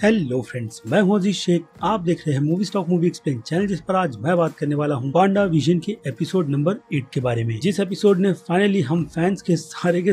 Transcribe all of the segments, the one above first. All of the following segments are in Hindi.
हेलो फ्रेंड्स, मैं हूं अजीज शेख। आप देख रहे हैं movie stock movie explain channel, जिस पर आज मैं बात करने वाला हूं वांडा विजन के एपिसोड नंबर 8 के बारे में। जिस एपिसोड ने फाइनली हम फैंस के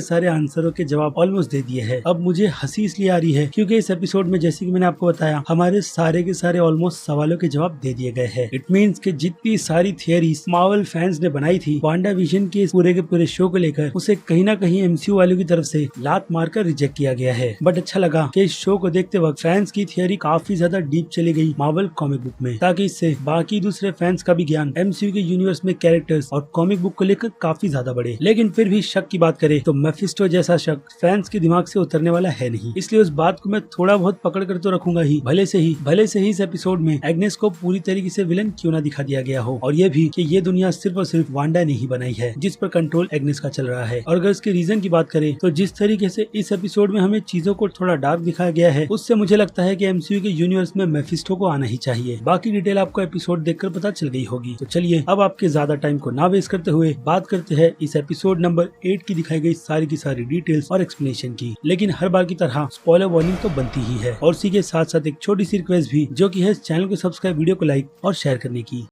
सारे आंसरों के जवाब ऑलमोस्ट दे दिए हैं। अब मुझे हंसी इसलिए आ रही है क्योंकि इस एपिसोड में, जैसे कि मैंने आपको बताया, हमारे सारे के सारे ऑलमोस्ट सवालों के जवाब दे दिए गए हैं। इट मीन्स कि जितनी सारी थियरीज मार्वल फैंस ने बनाई थी वांडा विजन के पूरे शो को लेकर, उसे कहीं ना कहीं एमसीयू वालों की तरफ से लात मारकर रिजेक्ट किया गया है। बट अच्छा लगा कि इस शो को देखते वक्त फैंस की थियरी काफी ज्यादा डीप चली गई मार्वल कॉमिक बुक में, ताकि इससे बाकी दूसरे फैंस का भी ज्ञान एमसीयू के यूनिवर्स में कैरेक्टर्स और कॉमिक बुक को लेकर काफी ज्यादा बढ़े। लेकिन फिर भी शक की बात करें तो मेफिस्टो जैसा शक फैंस के दिमाग से उतरने वाला है नहीं, इसलिए उस बात को मैं थोड़ा बहुत पकड़ कर तो रखूंगा ही। भले से ही इस एपिसोड में एग्नेस को पूरी तरीके से विलन क्यों ना दिखा दिया गया हो, और ये भी कि ये दुनिया सिर्फ और सिर्फ वांडा ने ही बनाई है जिस पर कंट्रोल एग्नेस का चल रहा है। और अगर इसके रीजन की बात करें तो जिस तरीके से इस एपिसोड में हमें चीजों को थोड़ा डार्क दिखाया गया है, उससे मुझे लगता है कि एमसीयू के यूनिवर्स में मेफिस्टो को आना ही चाहिए। बाकी डिटेल आपको एपिसोड देखकर पता चल गई होगी। तो चलिए अब आपके ज्यादा टाइम को ना वेस्ट करते हुए बात करते हैं इस एपिसोड नंबर 8 की दिखाई गई सारी की सारी डिटेल्स और एक्सप्लेनेशन की। लेकिन हर बार की तरह स्पॉइलर वार्निंग तो बनती ही है, और इसी के साथ साथ एक छोटी सी रिक्वेस्ट भी, जो की है इस चैनल को सब्सक्राइब, वीडियो को लाइक और शेयर करने की।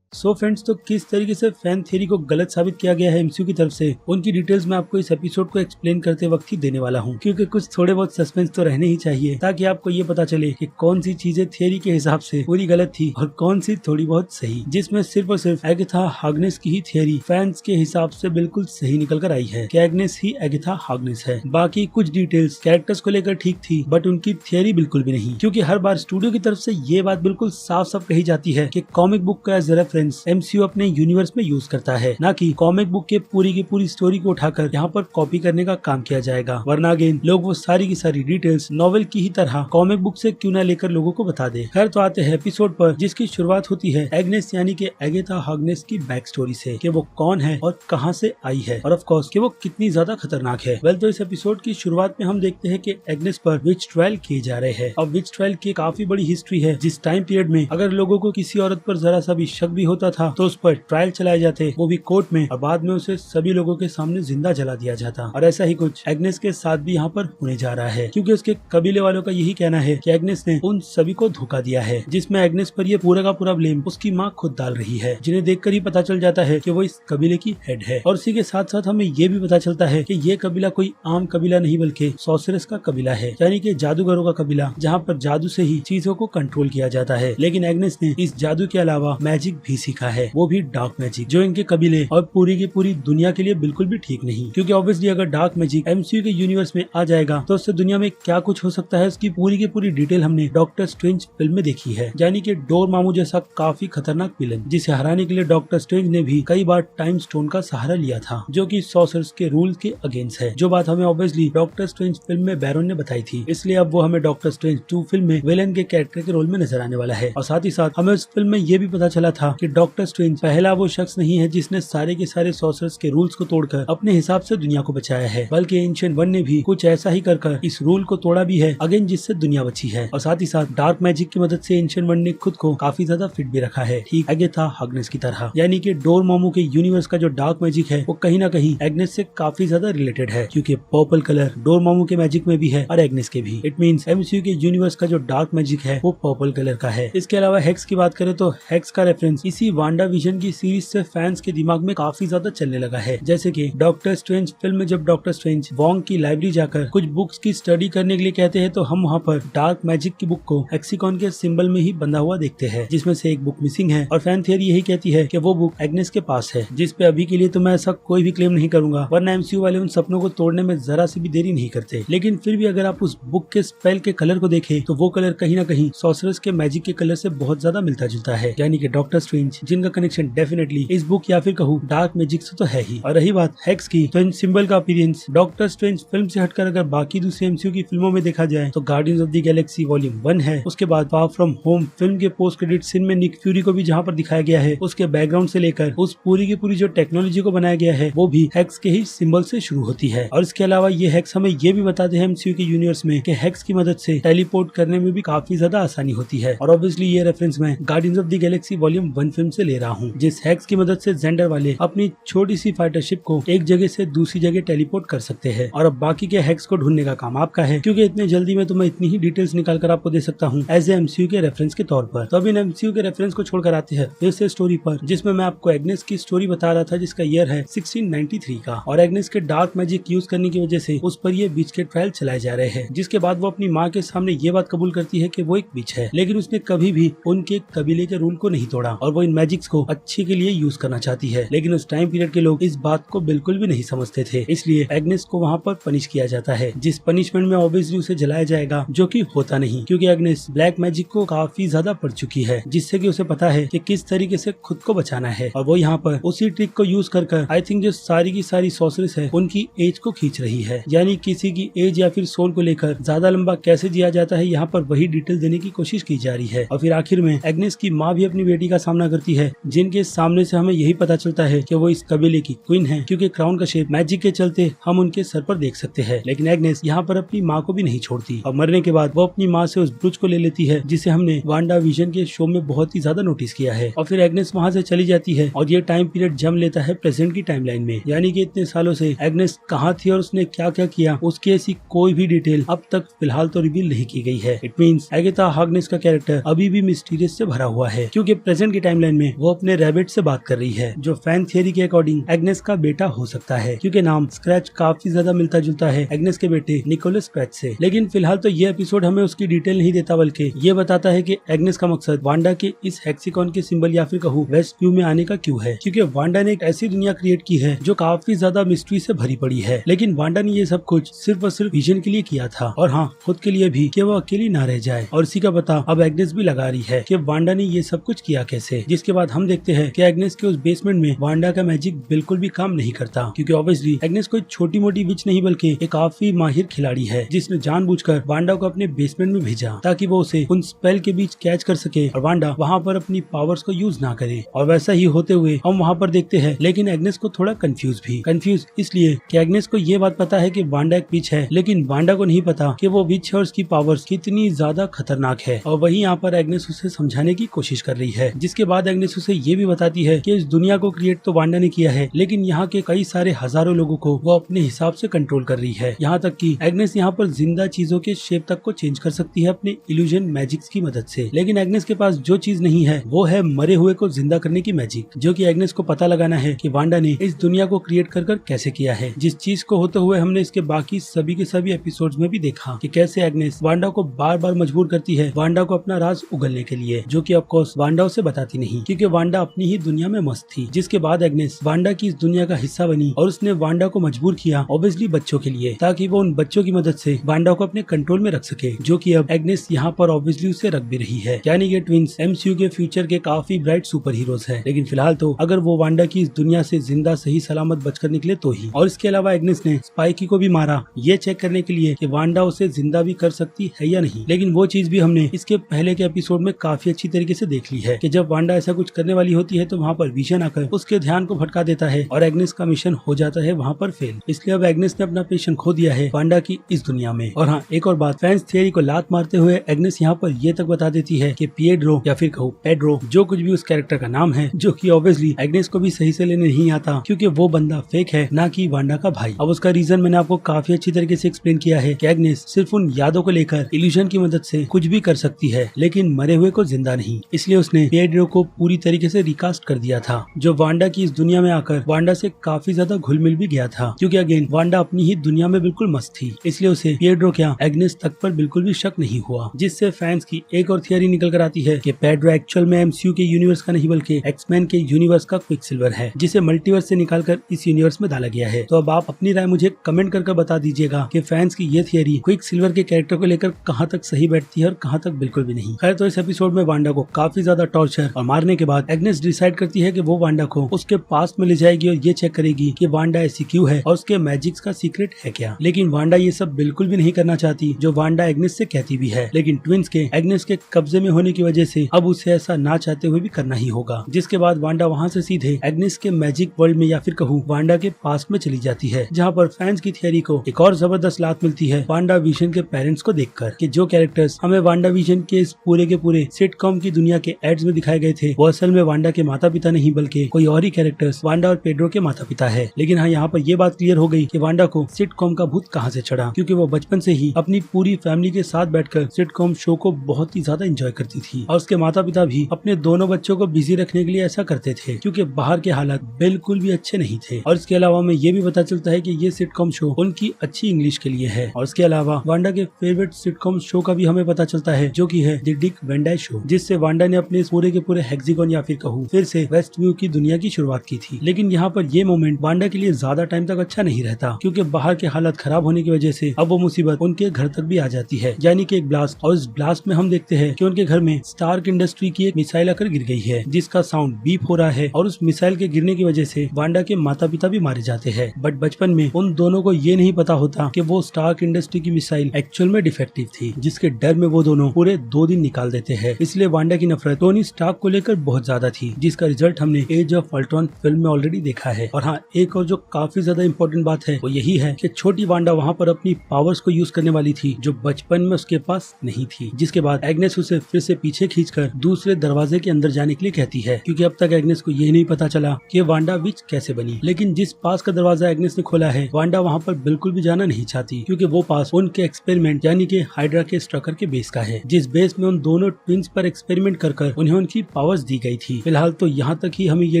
सो फ्रेंड्स, तो किस तरीके से फैन थ्योरी को गलत साबित किया गया है एमसीयू की तरफ से, उनकी डिटेल्स मैं आपको इस एपिसोड को एक्सप्लेन करते वक्त ही देने वाला हूं, क्योंकि कुछ थोड़े बहुत सस्पेंस तो रहने ही चाहिए, ताकि आपको ये पता चले कि कौन सी चीजें थ्योरी के हिसाब से पूरी गलत थी और कौन सी थोड़ी बहुत सही, जिसमें सिर्फ और सिर्फ एगाथा हार्कनेस की ही थ्योरी फैंस के हिसाब से बिल्कुल सही निकल कर आई है कि एग्नेस ही एगाथा हार्कनेस है। बाकी कुछ डिटेल्स कैरेक्टर्स को लेकर ठीक थी, बट उनकी थ्योरी बिल्कुल भी नहीं, क्योंकि हर बार स्टूडियो की तरफ से ये बात बिल्कुल साफ साफ कही जाती है कि कॉमिक बुक का एज रेफरेंस एमसीयू अपने यूनिवर्स में यूज करता है, ना कि कॉमिक बुक के पूरी की पूरी स्टोरी को उठाकर यहाँ पर कॉपी करने का काम किया जाएगा। वरना अगेन लोग वो सारी की सारी डिटेल्स नॉवेल की ही तरह कॉमिक बुक से क्यों ना लेकर लोगों को बता दे। खैर, तो आते हैं एपिसोड पर, जिसकी शुरुआत होती है एग्नेस यानी कि एगाथा हार्कनेस की बैक स्टोरी से, कि वो कौन है और कहां से आई है, और ऑफ कोर्स कि वो कितनी ज्यादा खतरनाक है। वेल, तो इस एपिसोड की शुरुआत में हम देखते हैं कि एग्नेस पर विच ट्रायल किए जा रहे हैं। अब विच ट्रायल की काफी बड़ी हिस्ट्री है, जिस टाइम पीरियड में अगर लोगों को किसी औरत पर जरा सा भी शक भी होता था तो उस पर ट्रायल चलाए जाते, वो भी कोर्ट में, और बाद में उसे सभी लोगों के सामने जिंदा जला दिया जाता। और ऐसा ही कुछ एग्नेस के साथ भी यहाँ पर होने जा रहा है, क्योंकि उसके कबीले वालों का यही कहना है कि एग्नेस ने उन सभी को धोखा दिया है, जिसमें एग्नेस पर ये पूरा का पूरा ब्लेम उसकी माँ खुद डाल रही है, जिन्हें देखकर ही पता चल जाता है कि वो इस कबीले की हेड है। और इसी के साथ साथ हमें ये भी पता चलता है कि ये कबीला कोई आम कबीला नहीं, बल्कि सॉर्सरर्स का कबीला है, यानी कि जादूगरों का कबीला, जहाँ पर जादू से ही चीजों को कंट्रोल किया जाता है। लेकिन एग्नेस ने इस जादू के अलावा मैजिक भी सीखा है, वो भी डार्क मैजिक, जो इनके कबीले और पूरी की पूरी दुनिया के लिए बिल्कुल भी ठीक नहीं। क्योंकि ऑब्वियसली अगर डार्क मैजिक एमसीयू के यूनिवर्स में आ जाएगा तो उससे दुनिया में क्या कुछ हो सकता है, उसकी पूरी की पूरी डिटेल हमने डॉक्टर स्ट्रेंज फिल्म में देखी है। यानी कि डोरमामू जैसा काफी खतरनाक विलन, जिसे हराने के लिए डॉक्टर स्ट्रेंज ने भी कई बार टाइम स्टोन का सहारा लिया था, जो कि सॉर्सरर्स के रूल के अगेंस्ट है, जो बात हमें ऑब्वियसली डॉक्टर स्ट्रेंज फिल्म में बैरन ने बताई थी। इसलिए अब वो हमें डॉक्टर स्ट्रेंज 2 फिल्म में विलन के कैरेक्टर के रोल में नजर आने वाला है। और साथ ही साथ हमें उस फिल्म में ये भी पता चला था कि डॉक्टर स्ट्रेंज पहला वो शख्स नहीं है जिसने सारे के सारे सॉर्सरर्स के रूल्स को तोड़कर अपने हिसाब से दुनिया को बचाया है, बल्कि एंशिएंट वन ने भी कुछ ऐसा ही कर इस रूल को तोड़ा भी है, अगेन जिससे दुनिया बची है। और साथ ही साथ डार्क मैजिक की मदद से एंशिएंट वन ने खुद को काफी ज्यादा फिट भी रखा है, ठीक एगाथा हार्कनेस की तरह। यानी कि डोरमामू के यूनिवर्स का जो डार्क मैजिक है वो कहीं ना कहीं एग्नेस से काफी ज्यादा रिलेटेड है, क्योंकि पर्पल कलर डोरमामू के मैजिक में भी है और एग्नेस के भी। इट मींस एमसीयू के यूनिवर्स का जो डार्क मैजिक है वो पर्पल कलर का है। इसके अलावा हेक्स की बात करें तो हेक्स का रेफरेंस इसी वांडा विजन की सीरीज से फैंस के दिमाग में काफी ज्यादा चलने लगा है। जैसे कि डॉक्टर स्ट्रेंज फिल्म में जब डॉक्टर स्ट्रेंज वोंग की लाइब्रेरी जाकर कुछ बुक्स की स्टडी करने के लिए कहते हैं, तो हम वहाँ पर डार्क मैजिक की बुक को हेक्सिकॉन के सिंबल में ही बंधा हुआ देखते हैं, जिसमें से एक बुक मिसिंग है। और फैन थियरी यही कहती है कि वो बुक एग्नेस के पास है, जिस पे अभी के लिए तो मैं ऐसा कोई भी क्लेम नहीं करूंगा, वरना एमसीयू वाले उन सपनों को तोड़ने में जरा सी भी देरी नहीं करते। लेकिन फिर भी अगर आप उस बुक के स्पेल के कलर को देखें तो वो कलर कहीं ना कहीं सॉर्सरर्स के मैजिक के कलर से बहुत ज्यादा मिलता जुलता है, यानी कि डॉक्टर स्ट्रेंज जिनका कनेक्शन डेफिनेटली इस बुक या फिर कहूँ डार्क मैजिक से तो है ही। और रही बात हेक्स की, तो इन सिंबल का अपीयरेंस डॉक्टर स्ट्रेंज फिल्म से हटकर अगर बाकी दूसरी एमसीयू की फिल्मों में देखा जाए तो guardians of the Galaxy volume 1 है। उसके बाद फार फ्रॉम होम फिल्म के पोस्ट क्रेडिट सीन में निक फ्यूरी को भी जहाँ पर दिखाया गया है, उसके बैकग्राउंड से लेकर उस पूरी की पूरी जो टेक्नोलॉजी को बनाया गया है वो भी हेक्स के ही सिंबल से शुरू होती है। और इसके अलावा ये हेक्स हमें ये भी बताते हैं एमसीयू के यूनिवर्स में कि हेक्स की मदद से टेलीपोर्ट करने में भी काफी ज्यादा आसानी होती है। और ऑब्वियसली ये रेफरेंस मैं guardians of the Galaxy volume 1 film से ले रहा हूँ, जिस हैक्स की मदद से जेंडर वाले अपनी छोटी सी फाइटर शिप को एक जगह से दूसरी जगह टेलीपोर्ट कर सकते हैं। और अब बाकी के हैक्स को ढूंढने का काम आपका है, क्योंकि इतने जल्दी में तो मैं इतनी ही डिटेल्स निकाल कर आपको दे सकता हूँ एज ए एमसीयू के रेफरेंस के तौर पर। तो अब इन एमसीयू के रेफरेंस को छोड़कर आते हैं फिर से स्टोरी पर, जिसमें मैं आपको एग्नेस की स्टोरी बता रहा था, जिसका ईयर है 1693 का। और एग्नेस के डार्क मैजिक यूज करने की वजह से उस पर ये विच के ट्रायल चलाए जा रहे हैं, जिसके बाद वो अपनी माँ के सामने ये बात कबूल करती है कि वो एक विच है, लेकिन उसने कभी भी उनके कबीले के रूल को नहीं तोड़ा और वो इन मैजिक्स को अच्छे के लिए यूज करना चाहती है। लेकिन उस टाइम पीरियड के लोग इस बात को बिल्कुल भी नहीं समझते थे, इसलिए एग्नेस को वहाँ पर पनिश किया जाता है, जिस पनिशमेंट में ऑब्वियसली उसे जलाया जाएगा, जो कि होता नहीं, क्योंकि एग्नेस ब्लैक मैजिक को काफी ज्यादा पढ़ चुकी है, जिससे कि उसे पता है कि किस तरीके से खुद को बचाना है। और वो यहाँ पर उसी ट्रिक को यूज कर आई थिंक जो सारी की सारी सॉर्सरेस है उनकी एज को खींच रही है, यानी किसी की एज या फिर सोल को लेकर ज्यादा लंबा कैसे जिया जाता है, यहाँ पर वही डिटेल देने की कोशिश की जा रही है। और फिर आखिर में एग्नेस की माँ भी अपनी बेटी का सामना करती है, जिनके सामने से हमें यही पता चलता है कि वो इस कबीले की क्वीन है, क्योंकि क्राउन का शेप मैजिक के चलते हम उनके सर पर देख सकते हैं। लेकिन एग्नेस यहाँ पर अपनी माँ को भी नहीं छोड़ती और मरने के बाद वो अपनी माँ से उस ब्रूच को ले लेती है, जिसे हमने वांडा विजन के शो में बहुत ही ज्यादा नोटिस किया है। और फिर एग्नेस वहाँ से चली जाती है और ये टाइम पीरियड जम लेता है प्रेजेंट की टाइमलाइन में, यानी कि इतने सालों से एग्नेस कहाँ थी और उसने क्या क्या किया, उसकी ऐसी कोई भी डिटेल अब तक फिलहाल तो रिवील नहीं की गई है। इट मींस एगाथा हार्कनेस का कैरेक्टर अभी भी मिस्टीरियस से भरा हुआ है, क्योंकि प्रेजेंट की टाइमलाइन में वो अपने रैबिट से बात कर रही है, जो फैन थियरी के अकॉर्डिंग एग्नेस का बेटा हो सकता है, क्योंकि नाम स्क्रैच काफी ज्यादा मिलता जुलता है एग्नेस के बेटे निकोलस स्क्रैच से। लेकिन फिलहाल तो ये एपिसोड हमें उसकी डिटेल नहीं देता, बल्कि ये बताता है कि एग्नेस का मकसद वांडा के इस हेक्सिकॉन के सिंबल या फिर कहूँ वेस्ट व्यू में आने का क्यों है, क्योंकि वांडा ने एक ऐसी दुनिया क्रिएट की है जो काफी ज्यादा मिस्ट्री से भरी पड़ी है। लेकिन वांडा ने ये सब कुछ सिर्फ और सिर्फ विजन के लिए किया था, और हाँ, खुद के लिए भी, कि वो अकेली ना रह जाए। और इसी का पता अब एग्नेस भी लगा रही है कि वांडा ने ये सब कुछ किया कैसे। जिसके बाद हम देखते हैं कि एग्नेस के उस बेसमेंट में वांडा का मैजिक बिल्कुल भी काम नहीं करता, क्योंकि ऑब्वियसली एग्नेस कोई छोटी मोटी विच नहीं बल्कि एक काफी माहिर खिलाड़ी है, जिसने जानबूझकर वांडा को अपने बेसमेंट में भेजा ताकि वो उसे उन स्पेल के बीच कैच कर सके और वांडा वहाँ पर अपनी पावर्स को यूज ना करे। और वैसा ही होते हुए हम वहाँ पर देखते हैं, लेकिन एग्नेस को थोड़ा कंफ्यूज इसलिए कि एग्नेस को ये बात पता है कि वांडा एक विच है, लेकिन वांडा को नहीं पता कि वो विच है और उसकी पावर्स कितनी ज्यादा खतरनाक है। और वही यहाँ पर एग्नेस उसे समझाने की कोशिश कर रही है, जिसके बाद एग्नेस उसे ये भी बताती है कि इस दुनिया को क्रिएट तो वांडा ने किया है, लेकिन यहाँ के कई सारे हजारों लोगों को वो अपने हिसाब से कंट्रोल कर रही है। यहाँ तक कि एग्नेस यहाँ पर जिंदा चीजों के शेप तक को चेंज कर सकती है अपने इल्यूजन मैजिक्स की मदद से। लेकिन एग्नेस के पास जो चीज नहीं है वो है मरे हुए को जिंदा करने की मैजिक, जो कि एग्नेस को पता लगाना है कि वांडा ने इस दुनिया को क्रिएट कर कैसे किया है, जिस चीज को होते हुए हमने इसके बाकी सभी के सभी एपिसोड्स में भी देखा कि कैसे एग्नेस वांडा को बार बार मजबूर करती है वांडा को अपना राज उगलने के लिए, जो कि ऑफकोर्स वांडा उसे बताती नहीं, क्योंकि वांडा अपनी ही दुनिया में मस्त थी। जिसके बाद एग्नेस वांडा की इस दुनिया का हिस्सा बनी और उसने वांडा को मजबूर किया ऑब्वियसली बच्चों के लिए, ताकि वो उन बच्चों की मदद से वांडा को अपने कंट्रोल में रख सके, जो कि अब एग्नेस यहाँ पर ऑब्वियसली उसे रख भी रही है। यानी कि ट्विंस एमसीयू के फ्यूचर के काफी ब्राइट सुपर हीरोज है, लेकिन फिलहाल तो अगर वो वांडा की इस दुनिया से जिंदा सही सलामत बचकर निकले तो ही। और इसके अलावा एग्नेस ने स्पाइकी को भी मारा ये चेक करने के लिए कि वांडा उसे जिंदा भी कर सकती है या नहीं। लेकिन वो चीज भी हमने इसके पहले के एपिसोड में काफी अच्छी तरीके से देख ली है कि जब वांडा ऐसा कुछ करने वाली होती है तो वहाँ पर विजन आकर उसके ध्यान को भटका देता है और एग्नेस का मिशन हो जाता है वहाँ पर फेल। इसलिए अब एग्नेस ने अपना पेशेंट खो दिया है वांडा की इस दुनिया में। और हाँ, एक और बात, फैंस थियरी को लात मारते हुए एग्नेस यहाँ पर ये तक बता देती है कि पिएड्रो या फिर कहूँ पेड्रो, जो कुछ भी उस कैरेक्टर का नाम है, जो कि ऑब्वियसली एग्नेस को भी सही से लेने नहीं आता, क्योंकि वो बंदा फेक है, ना कि वांडा का भाई। अब उसका रीजन मैंने आपको काफी अच्छी तरीके से एक्सप्लेन किया है कि एग्नेस सिर्फ उन यादों को लेकर इल्यूजन की मदद से कुछ भी कर सकती है, लेकिन मरे हुए को जिंदा नहीं। इसलिए उसने पिएड्रो को पूरी तरीके से रिकास्ट कर दिया था, जो वांडा की इस दुनिया में आकर वांडा से काफी ज्यादा घुल मिल भी गया था, क्योंकि अगेन वांडा अपनी ही दुनिया में बिल्कुल मस्त थी। इसलिए उसे पिएड्रो क्या एग्नेस तक पर बिल्कुल भी शक नहीं हुआ, जिससे फैंस की एक और थियरी निकल कर आती है कि पेड्रो एक्चुअल में एमसीयू के यूनिवर्स का नहीं बल्कि एक्समैन के यूनिवर्स का क्विकसिल्वर है, जिसे मल्टीवर्स से निकालकर इस यूनिवर्स में डाला गया है। तो अब आप अपनी राय मुझे कमेंट करके बता दीजिएगा कि फैंस की ये थियरी क्विकसिल्वर के कैरेक्टर को लेकर कहां तक सही बैठती है और कहां तक बिल्कुल भी नहीं। खैर, तो इस एपिसोड में वांडा को काफी ज्यादा टॉर्चर और मारने के बाद एग्नेस डिसाइड करती है कि वो वांडा को उसके पास में ले जाएगी और ये चेक करेगी कि वांडा ऐसी क्यों है और उसके मैजिक्स का सीक्रेट है क्या। लेकिन वांडा ये सब बिल्कुल भी नहीं करना चाहती, जो वांडा एग्नेस से कहती भी है। लेकिन ट्विंस के एग्नेस के कब्जे में होने की वजह से अब उसे ऐसा ना चाहते हुए भी करना ही होगा। जिसके बाद वांडा वहाँ से सीधे एग्नेस के मैजिक वर्ल्ड में या फिर कहूँ वांडा के पास में चली जाती है, जहाँ पर फैंस की थियरी को एक और जबरदस्त लात मिलती है वांडा विजन के पेरेंट्स को देखकर, कि जो कैरेक्टर्स हमें वांडा विजन के इस पूरे के पूरे सिटकॉम की दुनिया के एड्स में दिखाए गए थे वो असल में वांडा के माता पिता नहीं बल्कि कोई और ही कैरेक्टर्स वांडा और पेड्रो के माता पिता है। लेकिन हाँ, यहाँ पर ये बात क्लियर हो गई कि वांडा को सिटकॉम का भूत कहाँ से चढ़ा, क्योंकि वो बचपन से ही अपनी पूरी फैमिली के साथ बैठकर सिटकॉम शो को बहुत ही ज्यादा एंजॉय करती थी और उसके माता पिता भी अपने दोनों बच्चों को बिजी रखने के लिए ऐसा करते थे, क्योंकि बाहर के हालात बिल्कुल भी अच्छे नहीं थे। और इसके अलावा हमें ये भी पता चलता है कि ये सिटकॉम शो उनकी अच्छी इंग्लिश के लिए है। और इसके अलावा वांडा के फेवरेट सिटकॉम शो का भी हमें पता चलता है, जो कि है the Dick Van Dyke Show, जिससे वांडा ने अपने पूरे के पूरे हेक्सागोन या फिर कहूँ फिर से वेस्ट व्यू की दुनिया की शुरुआत की थी। लेकिन यहाँ पर ये मोमेंट वांडा के लिए ज्यादा टाइम तक अच्छा नहीं रहता, क्योंकि बाहर के हालात खराब होने की वजह से अब वो मुसीबत उनके घर तक भी आ जाती है, यानी कि एक ब्लास्ट। और इस ब्लास्ट में हम देखते हैं कि उनके घर में स्टार्क इंडस्ट्री की एक मिसाइल आकर गिर गई है, जिसका साउंड बीप हो रहा है और उस मिसाइल के गिरने की वजह से वांडा के माता पिता भी मारे जाते हैं। बट बचपन में उन दोनों को ये नहीं पता होता कि वो स्टार्क इंडस्ट्री की मिसाइल एक्चुअल में डिफेक्टिव थी, जिसके डर में वो दोनों पूरे 2 दिन निकाल देते हैं। इसलिए वांडा की नफरत टोनी स्टार्क को लेकर बहुत ज्यादा थी, जिसका रिजल्ट हमने एज ऑफ अल्ट्रॉन फिल्म में ऑलरेडी देखा है। और हाँ, एक और जो काफी ज्यादा इम्पोर्टेंट बात है वो यही है कि छोटी वांडा वहाँ पर अपनी पावर्स को यूज करने वाली थी, जो बचपन में उसके पास नहीं थी, जिसके बाद एग्नेस उसे फिर से पीछे खींचकर दूसरे दरवाजे के अंदर जाने के लिए कहती है, क्योंकि अब तक एग्नेस को ये नहीं पता चला कि वांडा विच कैसे बनी। लेकिन जिस पास का दरवाजा एग्नेस ने खोला है, वांडा वहाँ पर बिल्कुल भी जाना नहीं चाहती, क्योंकि वो पास उनके एक्सपेरिमेंट यानी कि हाइड्रा के स्ट्रकर के बेस का है, जिस बेस में उन दोनों ट्विंस पर एक्सपेरिमेंट कर उन्हें उनकी पावर्स दी गई थी। फिलहाल तो यहाँ तक ही हमें ये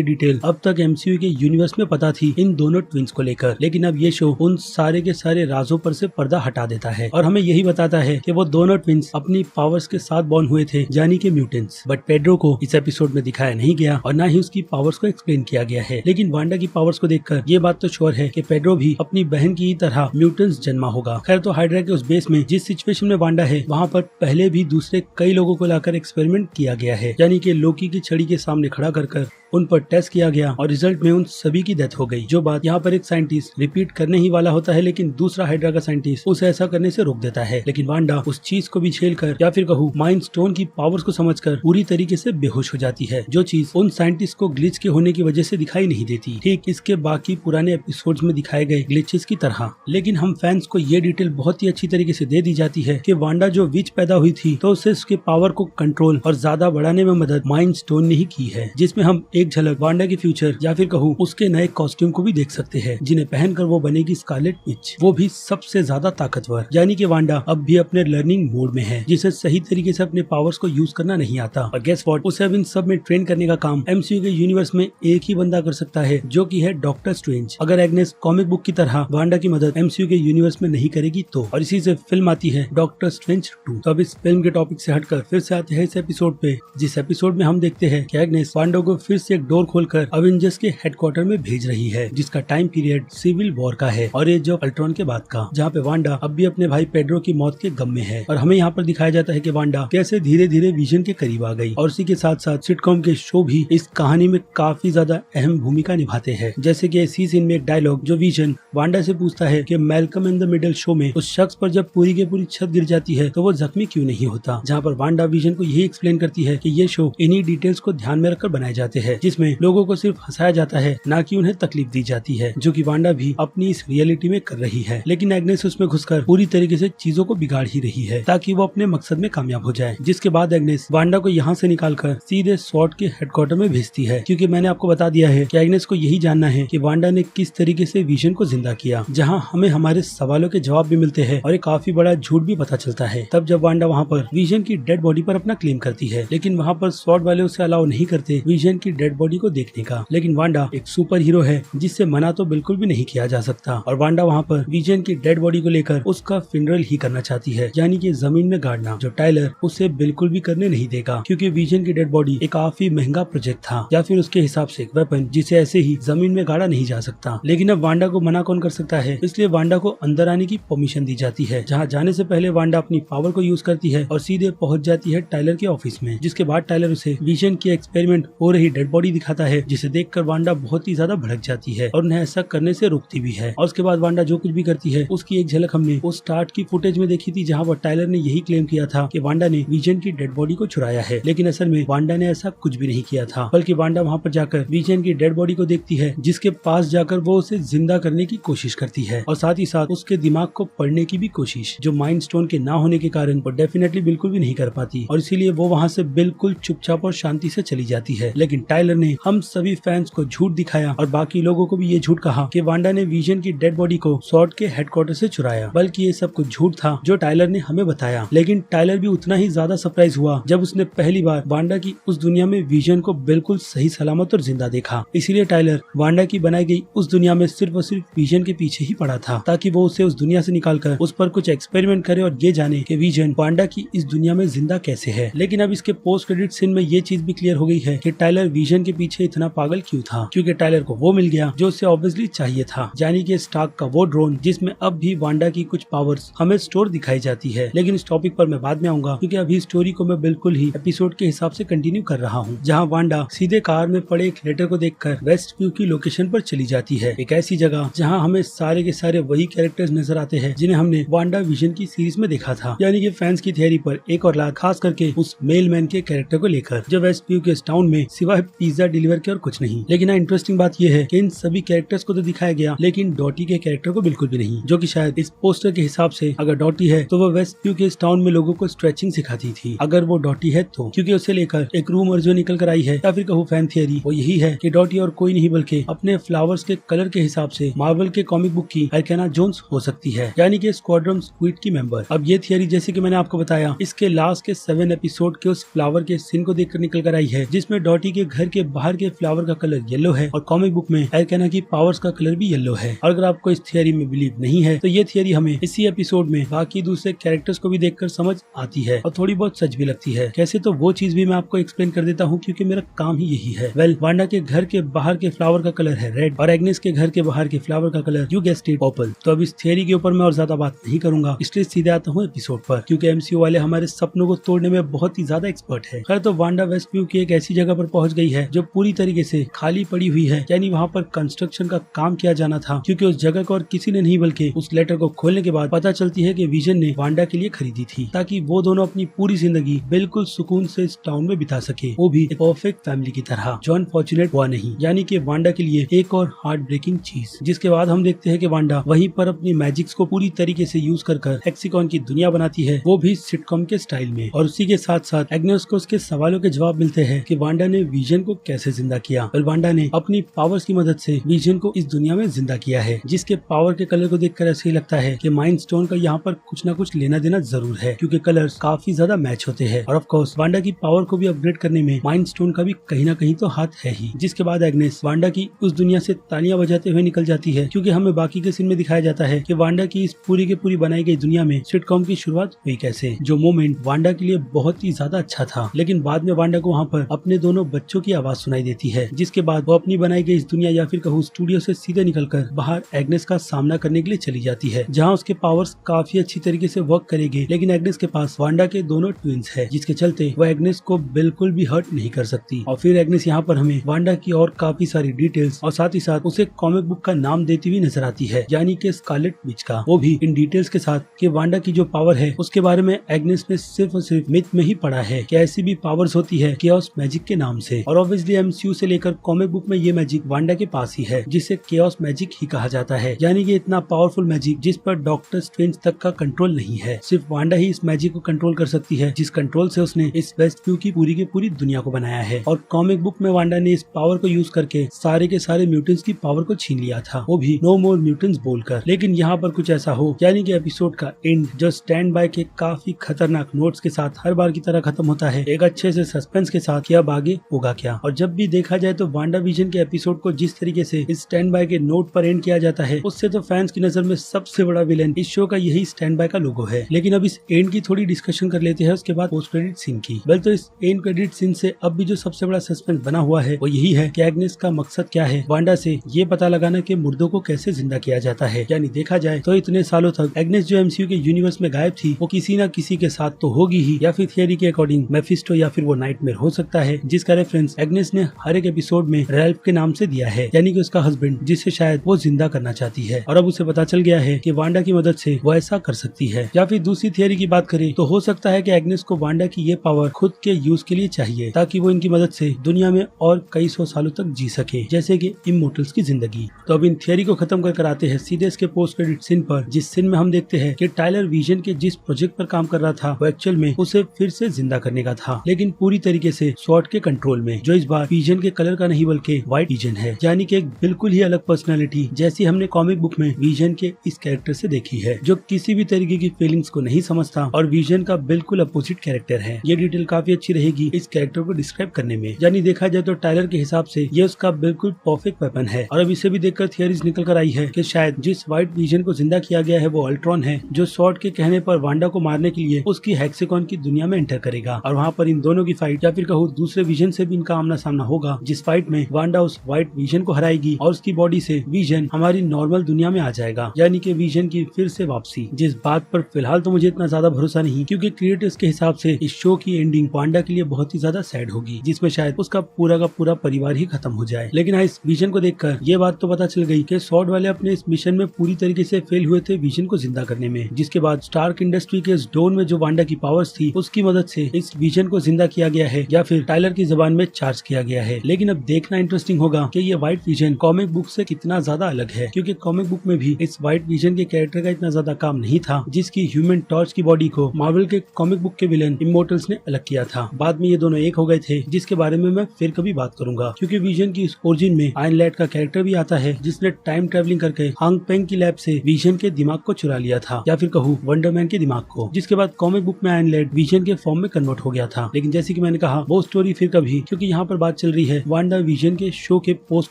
डिटेल अब तक एमसीयू के यूनिवर्स में पता थी इन दोनों ट्विंस को लेकर, लेकिन अब ये शो उन सारे के सारे राजों पर से पर्दा हटा देता है और हमें यही बताता है कि वो दोनों ट्विंस अपनी पावर्स के साथ बॉर्न हुए थे, यानी कि म्यूटेंट्स। बट पेड्रो को इस एपिसोड में दिखाया नहीं गया और न ही उसकी पावर्स को एक्सप्लेन किया गया है। लेकिन वांडा की पावर्स को देखकर ये बात तो श्योर है कि पेड्रो भी अपनी बहन की तरह म्यूटेंट्स जन्मा होगा। खैर, तो हाइड्रा के उस बेस में जिस सिचुएशन में वांडा है, वहाँ पर पहले भी दूसरे कई लोगों को लाकर एक्सपेरिमेंट किया गया है, यानी कि लोकी की छड़ी के सामने खड़ा कर उन पर टेस्ट किया गया और रिजल्ट में उन सभी की डेथ हो गई। जो बात यहाँ पर एक साइंटिस्ट रिपीट करने ही वाला होता है, लेकिन दूसरा हाइड्रा का साइंटिस्ट उसे ऐसा करने से रोक देता है। लेकिन वांडा उस चीज को भी झेल कर या फिर कहूँ माइंड स्टोन की पावर्स को समझकर पूरी तरीके से बेहोश हो जाती है, जो चीज उन साइंटिस्ट को ग्लिच के होने की वजह से दिखाई नहीं देती, ठीक इसके बाकी पुराने एपिसोड्स में दिखाए गए ग्लिचेस की तरह। लेकिन हम फैंस को ये डिटेल बहुत ही अच्छी तरीके से दे दी जाती है कि वांडा जो विच पैदा हुई थी, तो उसे उसके पावर को कंट्रोल और ज्यादा बढ़ाने में मदद माइंड स्टोन ने ही की है, जिसमें हम एक झलक वांडा की फ्यूचर या फिर कहूँ उसके नए कॉस्ट्यूम को भी देख सकते हैं, जिन्हें पहनकर वो बनेगी स्कारलेट विच, वो भी सबसे ज्यादा ताकतवर। यानी कि वांडा अब भी अपने लर्निंग मोड में है, जिसे सही तरीके से अपने पावर्स को यूज करना नहीं आता। और गेस व्हाट, उसे अब इन सब में ट्रेन करने का काम एमसीयू के यूनिवर्स में एक ही बंदा कर सकता है, जो कि है डॉक्टर स्ट्रेंज। अगर एग्नेस कॉमिक बुक की तरह वांडा की मदद एमसीयू के यूनिवर्स में नहीं करेगी तो। और इसी से फिल्म आती है डॉक्टर स्ट्रेंज 2। तो अब इस फिल्म के टॉपिक से हटकर फिर से आते हैं इस एपिसोड पे, जिस एपिसोड में हम देखते हैं कि एग्नेस वांडा को फिर से एक डोर खोलकर अवेंजर्स के हेडक्वार्टर में भेज रही है, जिसका टाइम पीरियड सिविल वॉर का है और एज ऑफ अल्ट्रॉन के बाद का, जहाँ पे वांडा अब भी अपने भाई पेड्रो की मौत के गम में है। और हमें यहाँ पर दिखाया जाता है कि वांडा कैसे धीरे धीरे विजन के करीब आ गई। और उसी के साथ साथ सिटकॉम के शो भी इस कहानी में काफी ज्यादा अहम भूमिका निभाते हैं। जैसे कि इसी सीन में एक डायलॉग जो विजन वांडा से पूछता है कि Malcolm in the middle show में उस शख्स पर जब पूरी की पूरी छत गिर जाती है तो वो जख्मी क्यों नहीं होता, जहाँ पर वांडा विजन को यही एक्सप्लेन करती है कि ये शो इन्हीं डिटेल्स को ध्यान में रखकर बनाए जाते हैं, जिसमें लोगों को सिर्फ हंसाया जाता है, ना कि उन्हें तकलीफ दी जाती है, जो कि वांडा भी अपनी इस रियलिटी में कर रही है। लेकिन एग्नेस उसमें घुसकर पूरी तरीके से चीजों को बिगाड़ ही रही है, ताकि वो अपने मकसद में कामयाब हो जाए। जिसके बाद एग्नेस वांडा को यहाँ से निकालकर सीधे स्वॉर्ड के हेडक्वार्टर में भेजती है, क्योंकि मैंने आपको बता दिया है कि एग्नेस को यही जानना है कि वांडा ने किस तरीके से विजन को जिंदा किया, जहाँ हमें हमारे सवालों के जवाब भी मिलते हैं और एक काफी बड़ा झूठ भी पता चलता है। तब जब वांडा वहाँ पर विजन की डेड बॉडी पर अपना क्लेम करती है, लेकिन वहाँ पर स्वॉर्ड वाले उसे अलाउ नहीं करते विजन की डेड बॉडी को देखने का। लेकिन वांडा एक सुपर हीरो है, जिससे मना तो बिल्कुल भी नहीं किया जा सकता, और वांडा वहाँ पर विजन की डेड बॉडी को लेकर उसका फिनरल ही करना चाहती है, यानी कि जमीन में गाड़ना, जो टाइलर उसे बिल्कुल भी करने नहीं देगा, क्योंकि विजन की डेड बॉडी एक काफी महंगा प्रोजेक्ट था, या फिर उसके हिसाब से एक वेपन जिसे ऐसे ही जमीन में गाड़ा नहीं जा सकता। लेकिन अब वांडा को मना कौन कर सकता है, इसलिए वांडा को अंदर आने की परमिशन दी जाती है, जहाँ जाने से पहले वांडा अपनी पावर को यूज करती है और सीधे पहुंच जाती है टाइलर के ऑफिस में। जिसके बाद टाइलर उसे विजन की एक्सपेरिमेंट हो रही डेड बॉडी दिखाता है, जिसे देखकर वांडा बहुत ही ज्यादा भड़क जाती है और उन्हें ऐसा करने से रोकती भी है। और उसके बाद वांडा जो कुछ भी करती है उसकी एक झलक हमने उस स्टार्ट की फुटेज में देखी थी, जहाँ पर टायलर ने यही क्लेम किया था कि वांडा ने विजन की डेड बॉडी को चुराया है। लेकिन असल में वांडा ने ऐसा कुछ भी नहीं किया था, बल्कि वांडा वहाँ पर जाकर विजन की डेड बॉडी को देखती है, जिसके पास जाकर वो उसे जिंदा करने की कोशिश करती है और साथ ही साथ उसके दिमाग को पढ़ने की भी कोशिश, जो माइंड स्टोन के ना होने के कारण वो डेफिनेटली बिल्कुल भी नहीं कर पाती और इसीलिए वो वहाँ से बिल्कुल चुपचाप और शांति से चली जाती है। लेकिन टायलर ने हम सभी फैंस को झूठ दिखाया और बाकी लोगों को भी ये झूठ कहा कि वांडा ने विजन की डेड बॉडी को सॉर्ड के हेडक्वार्टर से चुराया, बल्कि ये सब कुछ झूठ था जो टायलर ने हमें बताया। लेकिन टायलर भी उतना ही ज्यादा सरप्राइज हुआ जब उसने पहली बार वांडा की उस दुनिया में विजन को बिल्कुल सही सलामत और जिंदा देखा। इसीलिए टायलर वांडा की बनाई गई उस दुनिया में सिर्फ और सिर्फ विजन के पीछे ही पड़ा था, ताकि वो उसे उस दुनिया से निकालकर उस पर कुछ एक्सपेरिमेंट करे और ये जाने कि विजन वांडा की इस दुनिया में जिंदा कैसे है। लेकिन अब इसके पोस्ट क्रेडिट सीन में ये चीज भी क्लियर हो गई है कि टायलर विजन के पीछे इतना पागल क्यों था, क्योंकि टायलर को वो मिल गया जो उसे ऑब्वियसली चाहिए था, यानी कि स्टार्क का वो ड्रोन जिसमें अब भी वांडा की कुछ पावर्स हमें स्टोर दिखाई जाती है। लेकिन इस टॉपिक पर मैं बाद में आऊंगा, क्योंकि अभी स्टोरी को मैं बिल्कुल ही एपिसोड के हिसाब से कंटिन्यू कर रहा हूँ, जहाँ वांडा सीधे कार में पड़े एक लेटर को देखकर वेस्ट व्यू की लोकेशन पर चली जाती है, एक ऐसी जगह जहाँ हमें सारे के सारे वही कैरेक्टर्स नजर आते हैं जिन्हें हमने वांडा विजन की सीरीज में देखा था, यानी कि फैंस की थियरी पर एक और लाख, खास करके उस मेलमैन के कैरेक्टर को लेकर जो वेस्ट व्यू के टाउन में सिवाय पिज्जा डिलीवर के और कुछ नहीं। लेकिन इंटरेस्टिंग बात यह है कि इन सभी कैरेक्टर्स को तो दिखाया गया, लेकिन डॉटी के कैरेक्टर को बिल्कुल भी नहीं, जो कि शायद इस पोस्टर के हिसाब से अगर डॉटी है तो वो वेस्ट व्यू के इस टाउन में लोगों को स्ट्रेचिंग सिखाती थी, अगर वो डॉटी है तो, क्योंकि उसे लेकर एक रूमर जो निकल कर आई है, या फिर कहूँ फैन थियरी, वो यही है कि डॉटी और कोई नहीं बल्कि अपने फ्लावर्स के कलर के हिसाब से मार्वल के कॉमिक बुक की अर्केना जोन्स हो सकती है, यानी कि स्क्वाड्रन स्क्विड की मेंबर। अब ये थियरी जैसे कि मैंने आपको बताया इसके लास्ट के 7 एपिसोड के उस फ्लावर के सीन को देखकर निकल कर आई है, जिसमें डॉटी के घर के बाहर के फ्लावर का कलर येलो है और कॉमिक बुक में अर्केना की पावर्स का कलर भी येलो है। और अगर आपको इस थियरी में बिलीव नहीं है तो ये थियरी हमें इसी एपिसोड में बाकी दूसरे कैरेक्टर्स को भी देखकर समझ आती है और थोड़ी बहुत सच भी लगती है। कैसे, तो वो चीज भी मैं आपको एक्सप्लेन कर देता हूँ, क्योंकि मेरा काम ही यही है। वेल, वांडा के घर के बाहर के फ्लावर का कलर है रेड और एग्नेस के घर के बाहर के फ्लावर का colour, you guessed it, purple. तो अब इस थियरी के ऊपर मैं और ज्यादा बात नहीं करूंगा, इसलिए सीधे आता हूँ एपिसोड पर, क्योंकि एमसीयू वाले हमारे सपनों को तोड़ने में बहुत ही ज्यादा एक्सपर्ट है। खैर, तो वांडा वेस्ट व्यू की एक ऐसी जगह पर पहुंच गई है जो पूरी तरीके से खाली पड़ी हुई है, यानी वहाँ पर कंस्ट्रक्शन का काम किया जाना था, क्योंकि उस जगह को और किसी ने नहीं बल्कि उस लेटर को खोलने के बाद पता चलती है कि विजन ने वांडा के लिए खरीदी थी, ताकि वो दोनों अपनी पूरी जिंदगी बिल्कुल सुकून से इस टाउन में बिता सके, वो भी एक परफेक्ट फैमिली की तरह। जो अनफॉर्चुनेट हुआ नहीं, यानी कि वांडा के लिए एक और हार्ट ब्रेकिंग चीज। जिसके बाद हम देखते हैं कि वांडा वहीं पर अपनी मैजिक्स को पूरी तरीके से यूज कर हेक्सिकॉन की दुनिया बनाती है, वो भी सिटकॉम के स्टाइल में। और उसी के साथ साथ एग्नेस को उसके सवालों के जवाब मिलते हैं कि वांडा ने विजन को कैसे जिंदा किया। और वांडा ने अपनी पावर्स की मदद से विजन को इस दुनिया में जिंदा किया है, जिसके पावर के कलर को देखकर ऐसे ही लगता है कि माइंड स्टोन का यहाँ पर कुछ ना कुछ लेना देना जरूर है, क्योंकि कलर्स काफी ज्यादा मैच होते हैं। और ऑफ कोर्स वांडा की पावर को भी अपग्रेड करने में माइंड स्टोन का भी कहीं ना कहीं तो हाथ है ही। जिसके बाद एग्नेस वांडा की उस दुनिया से तालियां बजाते हुए निकल जाती है, क्योंकि हमें बाकी के सीन में दिखाया जाता है कि वांडा की इस पूरी के पूरी बनाई गई दुनिया में सिटकॉम की शुरुआत हुई कैसे, जो मोमेंट वांडा के लिए बहुत ही ज्यादा अच्छा था। लेकिन बाद में वांडा को वहाँ पर अपने दोनों बच्चों की आवाज सुनाई देती है, जिसके बाद वो अपनी बनाई गई इस दुनिया या फिर कहूँ स्टूडियो से सीधे निकलकर बाहर एग्नेस का सामना करने के लिए चली जाती है, जहाँ उसके पावर्स काफी अच्छी तरीके से वर्क करेंगे। लेकिन एग्नेस के पास वांडा के दोनों ट्विंस है, जिसके चलते वो एग्नेस को बिल्कुल भी हर्ट नहीं कर सकती। और फिर एग्नेस यहाँ पर हमें वांडा की और काफी सारी डिटेल्स और साथ ही साथ उसे कॉमिक बुक का नाम देती हुई नजर आती है, यानी कि स्कारलेट विच का, वो भी इन डिटेल्स के साथ कि वांडा की जो पावर है उसके बारे में एग्नेस ने सिर्फ और सिर्फ मिथ में ही पढ़ा है कि ऐसी भी पावर्स होती है केओस मैजिक के नाम से। और ऑब्वियसली एमसीयू से लेकर कॉमिक बुक में ये मैजिक वांडा के पास ही है, जिसे केओस मैजिक ही कहा जाता है, यानी कि इतना पावरफुल मैजिक जिस पर डॉक्टर स्ट्रेंज तक का कंट्रोल नहीं है। सिर्फ वांडा ही इस मैजिक को कंट्रोल कर सकती है, जिस कंट्रोल से उसने इस वेस्ट व्यू की पूरी दुनिया को बनाया है। और कॉमिक बुक में वांडा ने इस पावर को यूज करके सारे के सारे म्यूटेंट्स की पावर को छीन लिया था, वो भी नो मोर म्यूटेंट्स बोलकर। लेकिन यहाँ पर कुछ ऐसा हो, यानी कि एपिसोड का एंड जो स्टैंड बाय के काफी खतरनाक नोट्स के साथ हर बार की तरह खत्म होता है, एक अच्छे से सस्पेंस के साथ कि अब आगे होगा क्या। और जब भी देखा जाए तो वांडा विजन के एपिसोड को जिस तरीके से इस स्टैंड बाय के नोट पर एंड किया जाता है, उससे तो फैंस की नजर में सबसे बड़ा विलेन इस शो का यही स्टैंड बाय का लोगो है। लेकिन अब इस एंड की थोड़ी डिस्कशन कर लेते हैं उसके बाद पोस्ट क्रेडिट सीन की। वेल, तो इस एंड क्रेडिट सीन से अब भी जो सबसे बड़ा सस्पेंस बना हुआ है वो यही है कि एग्नेस का मकसद क्या है, वांडा से ये पता लगाना कि मुर्दों को कैसे जिंदा किया जाता है। यानी देखा जाए तो इतने सालों तक एग्नेस जो एमसीयू के यूनिवर्स में गायब थी, वो किसी न किसी के साथ तो होगी ही, या फिर थियरी के अकॉर्डिंग मेफिस्टो या फिर वो नाइटमेयर हो सकता है, जिसका रेफरेंस एग्नेस ने हर एक एपिसोड में रैल्फ के नाम से दिया है, यानी कि उसका हस्बैंड, जिसे शायद वो जिंदा करना चाहती है। और अब उसे पता चल गया है कि वांडा की मदद से वो ऐसा कर सकती है। या फिर दूसरी थियरी की बात करें तो हो सकता है कि एग्नेस को वांडा की ये पावर खुद के यूज के लिए चाहिए, ताकि वो इनकी मदद से दुनिया में और कई 100 सालों तक जी सके, जैसे कि इमोर्टल्स की जिंदगी। तो अब इन थियरी को खत्म कर आते हैं सीधे इसके पोस्ट क्रेडिट सीन पर, जिस सीन में हम देखते हैं कि टाइलर विजन के जिस प्रोजेक्ट पर काम कर रहा था वो एक्चुअल में उसे फिर से जिंदा करने का था, लेकिन पूरी तरीके से स्वॉर्ड के कंट्रोल में, जो इस बार विजन के कलर का नहीं बल्कि व्हाइट विजन है, यानी कि एक बिल्कुल ही अलग पर्सनालिटी जैसी हमने कॉमिक बुक में विजन के इस कैरेक्टर से देखी है, जो किसी भी तरीके की फीलिंग्स को नहीं समझता और विजन का बिल्कुल अपोजिट कैरेक्टर है। ये डिटेल काफी अच्छी रहेगी इस कैरेक्टर को डिस्क्राइब करने में। यानी देखा जाए तो टाइलर के हिसाब से ये उसका बिल्कुल परफेक्ट वेपन है। और अब इसे भी देखकर थियरीज निकल कर आई है कि शायद जिस व्हाइट विजन को जिंदा किया गया है वो अल्ट्रॉन है, जो स्वॉर्ड के कहने पर वांडा को मारने के लिए उसकी हेक्सेगॉन की दुनिया में एंटर करेगा और वहाँ पर इन दोनों की फाइट, या फिर कहूँ दूसरे विजन से भी इनका आमना सामना होगा, जिस फाइट में वांडा उस व्हाइट विजन को हराएगी और उसकी बॉडी से विजन हमारी नॉर्मल दुनिया में आ जाएगा, यानी कि विजन की फिर से वापसी। जिस बात पर फिलहाल तो मुझे इतना ज्यादा भरोसा नहीं, क्योंकि क्रिएटर्स के हिसाब से इस शो की एंडिंग वांडा के लिए बहुत ही ज्यादा सैड होगी, जिसमें शायद उसका पूरा का पूरा परिवार ही खत्म हो जाए। लेकिन हाँ, इस विजन को देखकर ये बात तो पता चल गई कि स्वॉर्ड वाले अपने इस मिशन में पूरी तरीके से फेल हुए थे विजन को जिंदा करने में, जिसके बाद स्टार्क इंडस्ट्री के इस डोन में जो वांडा की पावर्स थी उसकी मदद से इस विजन को जिंदा किया गया है, या फिर टाइलर की जबान में चार्ज किया गया है। लेकिन अब देखना इंटरेस्टिंग होगा कि ये व्हाइट विजन कॉमिक बुक से कितना ज्यादा अलग है, क्योंकि कॉमिक बुक में भी इस व्हाइट विजन के कैरेक्टर का इतना ज्यादा काम नहीं था, जिसकी ह्यूमन टॉर्च की बॉडी को मार्वल के कॉमिक बुक के विलेन इमोर्टल्स ने अलग किया था। बाद में ये दोनों एक हो गए थे, जिसके बारे में मैं फिर कभी बात करूंगा, क्योंकि विजन की इस ओरिजिन में आयरन लैड का कैरेक्टर भी आता है, जिसने टाइम ट्रेवलिंग करके हांग पेंग की लैब से विजन के दिमाग को चुरा लिया था, या फिर कहूँ वंडरमैन के दिमाग को, जिसके बाद कॉमिक बुक में आयरन लैड विजन के फॉर्म में कन्वर्ट हो गया था। लेकिन जैसे कि मैंने कहा वो स्टोरी फिर कभी, क्योंकि यहाँ पर बात चल रही है वांडा विजन के शो के पोस्ट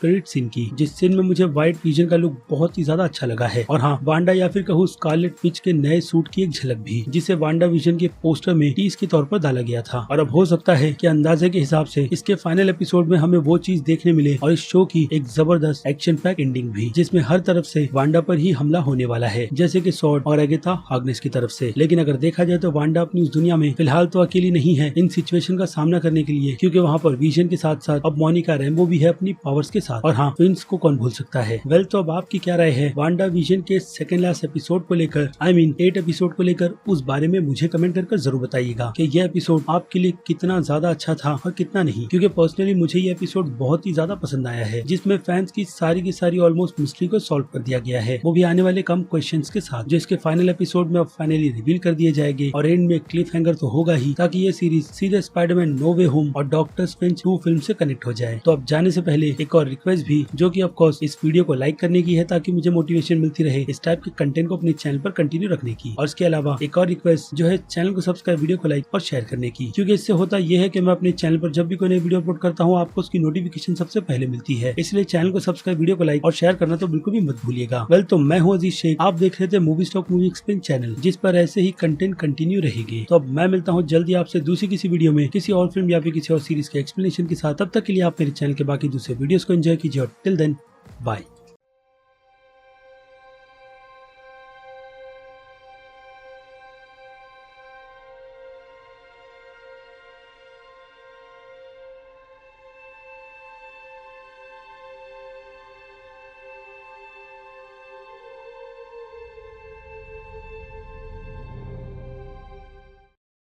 क्रेडिट सीन की, जिस सीन में मुझे व्हाइट विजन का लुक बहुत ही ज्यादा अच्छा लगा है। और हाँ, वांडा या फिर कहूँ स्कारलेट विच के नए सूट की एक झलक भी, जिसे वांडा विजन के पोस्टर में टीज के तौर पर डाला गया था। और अब हो सकता है कि अंदाजे के हिसाब से इसके फाइनल एपिसोड में हमें वो चीज देखने मिले, और इस शो की एक जबरदस्त एक्शन पैक एंडिंग भी, जिसमें हर तरफ से वांडा पर ही हमला होने वाला है, जैसे कि स्वॉर्ड और अगेथा हार्कनेस की तरफ से। लेकिन अगर देखा जाए तो वांडा अपनी उस दुनिया में फिलहाल तो अकेली नहीं है इन सिचुएशन का सामना करने के लिए, क्योंकि वहाँ पर विजन के साथ साथ अब मोनिका रैम्बो भी है अपनी पावर्स के साथ। और हाँ, ट्विंस को कौन भूल सकता है। वेल, तो अब आपकी क्या राय है वांडा विजन के सेकंड लास्ट एपिसोड को लेकर, I mean 8 एपिसोड को लेकर? उस बारे में मुझे कमेंट कर जरूर बताइएगा कि यह एपिसोड आपके लिए कितना ज्यादा अच्छा था और कितना नहीं, क्योंकि पर्सनली मुझे ये एपिसोड बहुत ही ज्यादा पसंद आया है, जिसमें फैंस की सारी ऑलमोस्ट मिस्ट्री को सॉल्व कर दिया गया है, वो भी आने वाले कम क्वेश्चंस के साथ, जो इसके फाइनल एपिसोड में अब फाइनली रिवील कर दिए जाएंगे। और एंड में क्लिफ हैंगर तो होगा ही, ताकि ये सीरीज सीधे स्पाइडरमैन नो वे होम और डॉक्टर स्ट्रेंज 2 फिल्म से कनेक्ट हो जाए। तो अब जाने से पहले एक और रिक्वेस्ट भी, जो कि ऑफ कोर्स इस वीडियो को लाइक करने की है, ताकि मुझे मोटिवेशन मिलती रहे इस टाइप के कंटेंट को अपने चैनल पर कंटिन्यू रखने की। और इसके अलावा एक और रिक्वेस्ट जो है, चैनल को सब्सक्राइब, वीडियो को लाइक और शेयर करने की, क्योंकि इससे होता यह है कि मैं अपने चैनल पर जब भी कोई नई वीडियो अपलोड करता हूँ आपको उसकी नोटिफिकेशन सबसे पहले मिलती है। इसलिए चैनल को सब्सक्राइब, वीडियो को लाइक और शेयर करना तो बिल्कुल भी मत भूलिएगा। वेल, तो मैं हूँ अजीज शेख, आप देख रहे थे movie stock movie explain channel, जिस पर ऐसे ही कंटेंट कंटिन्यू रहेगी। तो अब मैं मिलता हूँ जल्दी आपसे दूसरी किसी वीडियो में, किसी और फिल्म या फिर किसी और सीरीज के एक्सप्लेनेशन के साथ। तब तक के लिए आप मेरे चैनल के बाकी दूसरे वीडियोस को एंजॉय कीजिए और टिल देन बाय।